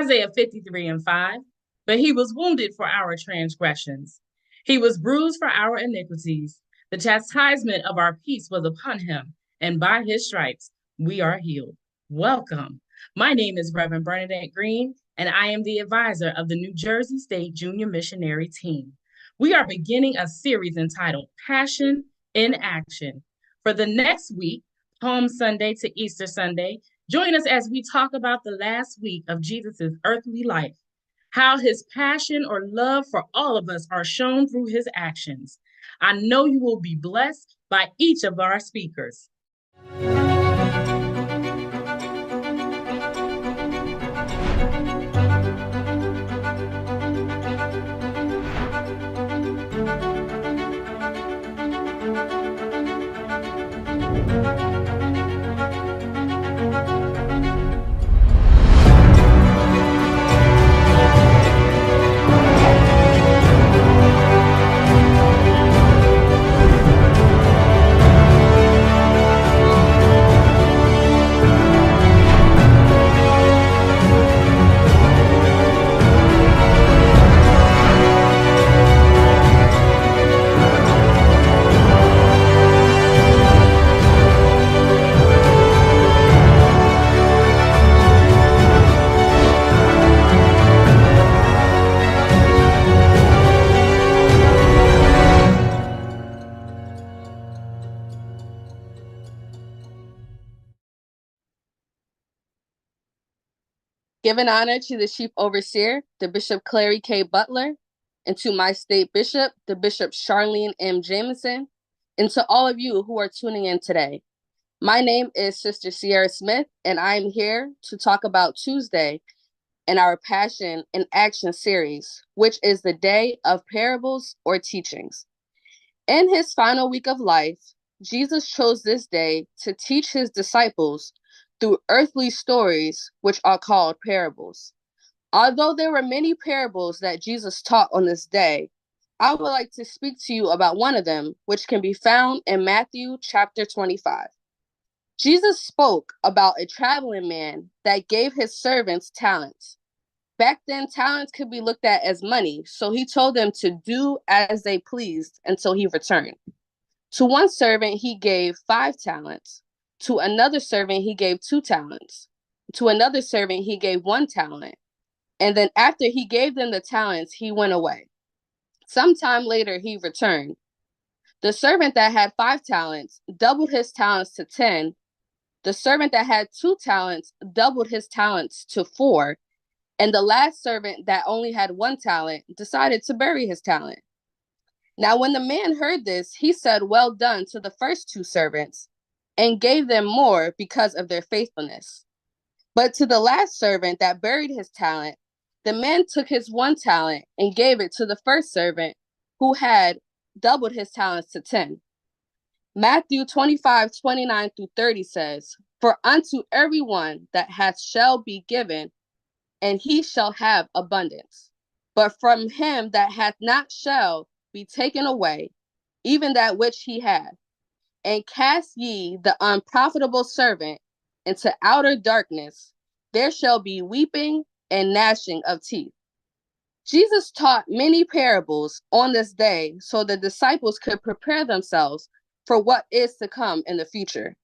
Isaiah 53:5. But he was wounded for our transgressions, he was bruised for our iniquities. The chastisement of our peace was upon him, and by his stripes we are healed. Welcome. My name is Reverend Bernadette Green, and I am the advisor of the New Jersey State Junior Missionary Team. We are beginning a series entitled Passion in Action. For the next week, Palm Sunday to Easter Sunday, join us as we talk about the last week of Jesus' earthly life, how his passion or love for all of us are shown through his actions. I know you will be blessed by each of our speakers. Giving honor to the Chief Overseer, the Bishop Clary K. Butler, and to my State Bishop, the Bishop Charlene M. Jamison, and to all of you who are tuning in today. My name is Sister Sierra Smith, and I am here to talk about Tuesday in our Passion in Action series, which is the day of parables or teachings. In his final week of life, Jesus chose this day to teach his disciples through earthly stories, which are called parables. Although there were many parables that Jesus taught on this day, I would like to speak to you about one of them, which can be found in Matthew chapter 25. Jesus spoke about a traveling man that gave his servants talents. Back then, talents could be looked at as money, so he told them to do as they pleased until he returned. To one servant, he gave 5 talents. To another servant, he gave 2 talents. To another servant, he gave 1 talent. And then after he gave them the talents, he went away. Sometime later, he returned. The servant that had 5 talents doubled his talents to 10. The servant that had 2 talents doubled his talents to 4. And the last servant that only had 1 talent decided to bury his talent. Now, when the man heard this, he said, "Well done," to the first 2 servants, and gave them more because of their faithfulness. But to the last servant that buried his talent, the man took his 1 talent and gave it to the first servant who had doubled his talents to 10. Matthew 25:29-30 says, "For unto everyone that hath shall be given, and he shall have abundance. But from him that hath not shall be taken away, even that which he had. And cast ye the unprofitable servant into outer darkness, there shall be weeping and gnashing of teeth." Jesus taught many parables on this day so the disciples could prepare themselves for what is to come in the future.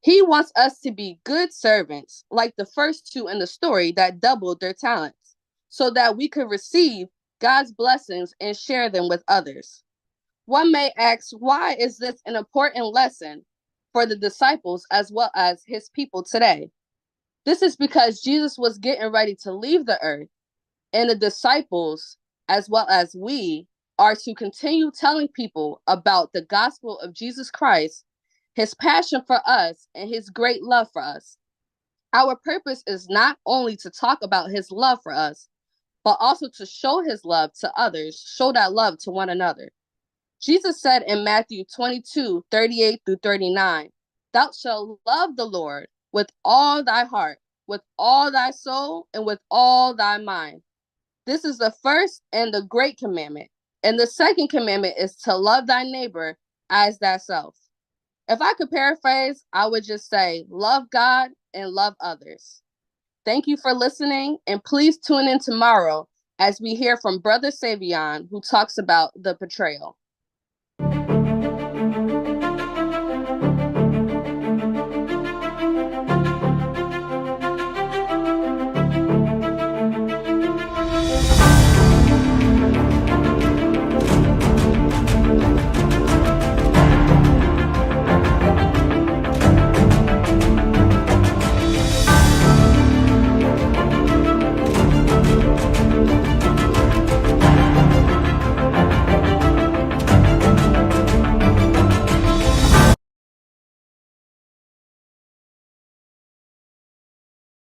He wants us to be good servants, like the first 2 in the story that doubled their talents, so that we could receive God's blessings and share them with others. One may ask, why is this an important lesson for the disciples as well as his people today? This is because Jesus was getting ready to leave the earth, and the disciples, as well as we, are to continue telling people about the gospel of Jesus Christ, his passion for us, and his great love for us. Our purpose is not only to talk about his love for us, but also to show his love to others, show that love to one another. Jesus said in Matthew 22:38-39, "Thou shalt love the Lord with all thy heart, with all thy soul, and with all thy mind. This is the first and the great commandment. And the second commandment is to love thy neighbor as thyself." If I could paraphrase, I would just say, love God and love others. Thank you for listening, and please tune in tomorrow as we hear from Brother Savion, who talks about the betrayal.